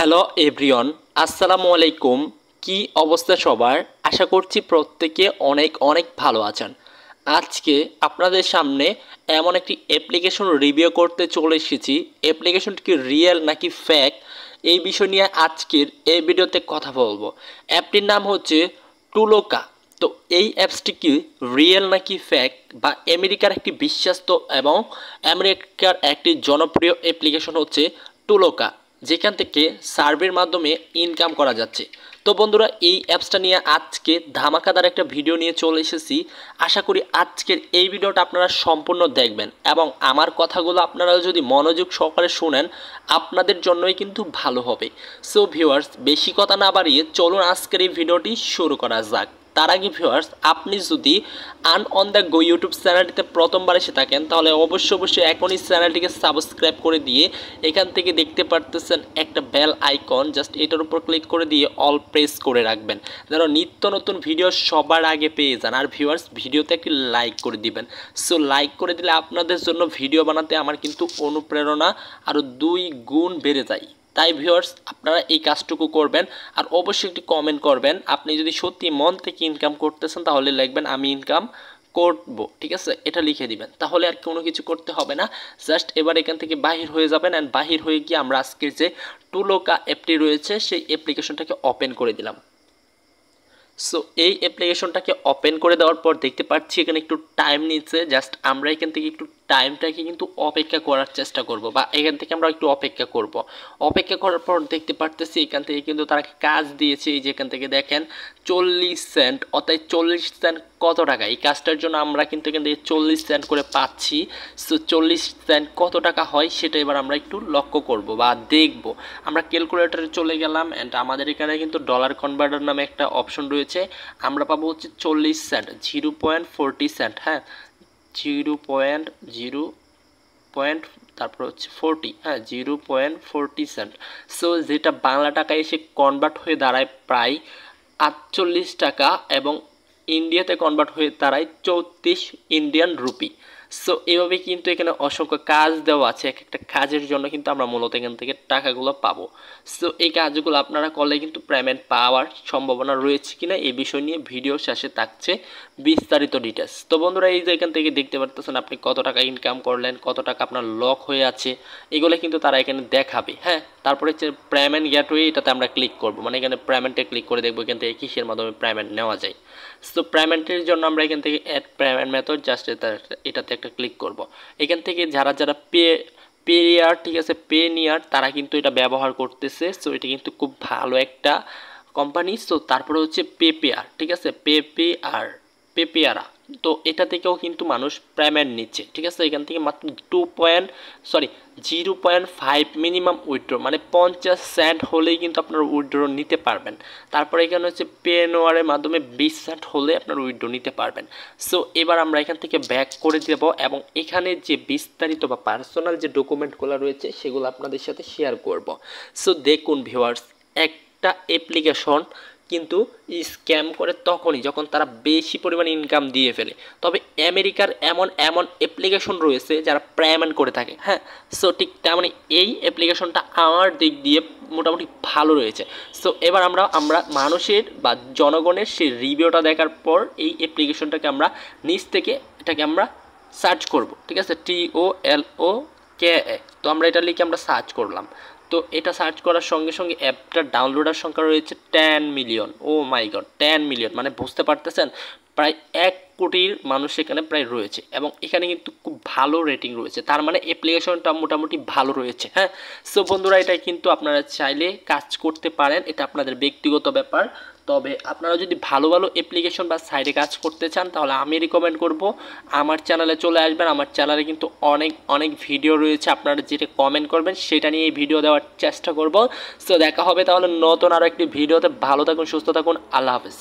Hello everyone, আসসালামু আলাইকুম। কি অবস্থা সবার? আশা করছি প্রত্যেকে অনেক অনেক ভালো আছেন। আজকে আপনাদের সামনে এমন একটি অ্যাপ্লিকেশন রিভিউ করতে চলে এসেছি। অ্যাপ্লিকেশনটি কি রিয়েল নাকি ফেক, এই বিষয় নিয়ে আজকের এই ভিডিওতে কথা বলবো। অ্যাপটির নাম হচ্ছে টুলোকা। তো এই অ্যাপসটি কি রিয়েল নাকি ফেক, বা আমেরিকার একটি বিশ্বস্ত এবং আমেরিকার একটি জনপ্রিয় অ্যাপ্লিকেশন হচ্ছে টুলোকা, যেখান থেকে সার্ভের মাধ্যমে ইনকাম করা যাচ্ছে। তো বন্ধুরা, এই অ্যাপসটা নিয়ে আজকে ধামাকাদার একটা ভিডিও নিয়ে চলে এসেছি। আশা করি আজকের এই ভিডিওটা আপনারা সম্পূর্ণ দেখবেন এবং আমার কথাগুলো আপনারা যদি মনোযোগ সহকারে শুনেন আপনাদের জন্যই কিন্তু ভালো হবে। সো ভিউয়ার্স, বেশি কথা না বাড়িয়ে চলুন আজকের এই ভিডিওটি শুরু করা যাক। তার আগে ভিউয়ার্স, আপনি যদি earn on the go YouTube চ্যানেলটিতে প্রথমবার এসে থাকেন তাহলে অবশ্যই এখনই চ্যানেলটিকে সাবস্ক্রাইব করে দিয়ে এখান থেকে দেখতে পারতেছেন একটা বেল আইকন, জাস্ট এটার উপর ক্লিক করে দিয়ে অল প্রেস করে রাখবেন যেন নিত্য নতুন ভিডিও সবার আগে পেয়ে যান। আর ভিউয়ার্স, ভিডিওতে একটি লাইক করে দিবেন। সো লাইক করে দিলে আপনাদের জন্য ভিডিও বানাতে আমার কিন্তু অনুপ্রেরণা আরও 2 গুণ বেড়ে যায়। তাই ভিউয়ার্স, আপনারা এই কাজটুকু করবেন আর অবশ্যই একটি কমেন্ট করবেন। আপনি যদি সত্যি মন থেকে ইনকাম করতেছেন তাহলে লিখবেন আমি ইনকাম করব, ঠিক আছে, এটা লিখে দিবেন। তাহলে আর কোনো কিছু করতে হবে না, জাস্ট এবার এখান থেকে বাহির হয়ে যাবেন। অ্যান্ড বাহির হয়ে গিয়ে আমরা আজকের যে টুলোকা অ্যাপটি রয়েছে সেই অ্যাপ্লিকেশনটাকে ওপেন করে দিলাম। সো এই অ্যাপ্লিকেশনটাকে ওপেন করে দেওয়ার পর দেখতে পাচ্ছি এখানে একটু টাইম নিচ্ছে। জাস্ট আমরা এখান থেকে একটু টাইমটাকে কিন্তু অপেক্ষা করার চেষ্টা করব, বা এখান থেকে আমরা একটু অপেক্ষা করব। অপেক্ষা করার পর দেখতে পারতেছি এখান থেকে কিন্তু তারা কাজ দিয়েছে। এই যে এখান থেকে দেখেন 40 সেন্ট, অর্থাৎ 40 সেন্ট কত টাকা? এই কাজটার জন্য আমরা কিন্তু এখান থেকে 40 সেন্ট করে পাচ্ছি। সো 40 সেন্ট কত টাকা হয় সেটা এবার আমরা একটু লক্ষ্য করব বা দেখব। আমরা ক্যালকুলেটরে চলে গেলাম অ্যান্ড আমাদের এখানে কিন্তু ডলার কনভার্টার নামে একটা অপশন রয়েছে। আমরা পাবো হচ্ছে 40 সেন্ট, 0.40 সেন্ট। হ্যাঁ, 0.0 তারপর হচ্ছে 40, হ্যাঁ 0.40 সেন্ট। সো যেটা বাংলা টাকায় এসে কনভার্ট হয়ে দাঁড়ায় প্রায় 48 টাকা এবং ইন্ডিয়াতে কনভার্ট হয়ে দাঁড়ায় 34 ইন্ডিয়ান রুপি। সো এভাবে কিন্তু এখানে অসংখ্য কাজ দেওয়া আছে। এক একটা কাজের জন্য কিন্তু আমরা মূলত এখান থেকে টাকাগুলো পাবো। সো এই কাজগুলো আপনারা করলে কিন্তু পেমেন্ট পাওয়ার সম্ভাবনা রয়েছে কিনা এই বিষয় নিয়ে ভিডিও শেষে থাকছে বিস্তারিত ডিটেলস। তো বন্ধুরা, এই যে এখান থেকে দেখতে পারতেছেন আপনি কত টাকা ইনকাম করলেন, কত টাকা আপনার লক হয়ে আছে, এগুলো কিন্তু তারা এখানে দেখাবে। হ্যাঁ, তারপরে হচ্ছে পেমেন্ট গেটওয়ে, এটাতে আমরা ক্লিক করব, মানে এখানে পেমেন্টে ক্লিক করে দেখবো এখান থেকে কিসের মাধ্যমে পেমেন্ট নেওয়া যায়। সো পেমেন্টের জন্য আমরা এখান থেকে অ্যাড পেমেন্ট মেথড, জাস্ট এটাতে একটা ক্লিক করব। এখান থেকে যারা পেয়ার, ঠিক আছে, পে নিয়ার, তারা কিন্তু এটা ব্যবহার করতেছে। সো এটা কিন্তু খুব ভালো একটা কোম্পানি। সো তারপরে হচ্ছে পেপেয়ার, ঠিক আছে, পেপেয়ারা, তো এটা থেকেও কিন্তু মানুষ পেমেন্ট নিচ্ছে, ঠিক আছে। এখান থেকে মাত্র 0.5 মিনিমাম উইথড্র, মানে 50 সেন্ট হলেই কিন্তু আপনার উইথড্র নিতে পারবেন। তারপরে এখানে হচ্ছে পে নোয়ারের মাধ্যমে 20 সেন্ট হলে আপনার উইথড্র নিতে পারবেন। সো এবার আমরা এখান থেকে ব্যাক করে দেব এবং এখানে যে বিস্তারিত বা পার্সোনাল যে ডকুমেন্টগুলো রয়েছে সেগুলো আপনাদের সাথে শেয়ার করব। সো দেখুন ভিউয়ার্স, একটা অ্যাপ্লিকেশন কিন্তু স্ক্যাম করে তখনই যখন তারা বেশি পরিমাণে ইনকাম দিয়ে ফেলে। তবে আমেরিকার এমন অ্যাপ্লিকেশন রয়েছে যারা পেমেন্ট করে থাকে। হ্যাঁ, সো ঠিক তেমনই এই অ্যাপ্লিকেশনটা আমার দিক দিয়ে মোটামুটি ভালো রয়েছে। সো এবার আমরা মানুষের বা জনগণের সেই রিভিউটা দেখার পর এই অ্যাপ্লিকেশনটাকে আমরা নিচ থেকে এটাকে আমরা সার্চ করব, ঠিক আছে, TOLOKA। তো আমরা এটা লিখে আমরা সার্চ করলাম। তো এটা সার্চ করার সঙ্গে সঙ্গে অ্যাপটার ডাউনলোডার সংখ্যা রয়েছে 10 মিলিয়ন। ও মাই গড, 10 মিলিয়ন, মানে বুঝতে পারতেছেন প্রায় 1 কোটির মানুষ এখানে প্রায় রয়েছে এবং এখানে কিন্তু খুব ভালো রেটিং রয়েছে। তার মানে অ্যাপ্লিকেশনটা মোটামুটি ভালো রয়েছে। হ্যাঁ, সো বন্ধুরা, এটা কিন্তু আপনারা চাইলে কাজ করতে পারেন, এটা আপনাদের ব্যক্তিগত ব্যাপার। তবে আপনারা যদি ভালো অ্যাপ্লিকেশন বা সাইডে কাজ করতে চান তাহলে আমি রিকমেন্ড করব আমার চ্যানেলে চলে আসবেন। আমার চ্যানেলে কিন্তু অনেক ভিডিও রয়েছে, আপনারা যেটা কমেন্ট করবেন সেটা নিয়ে এই ভিডিও দেওয়ার চেষ্টা করব। সো দেখা হবে তাহলে নতুন আরও একটি ভিডিওতে। ভালো থাকুন, সুস্থ থাকুন, আল্লাহ হাফেজ।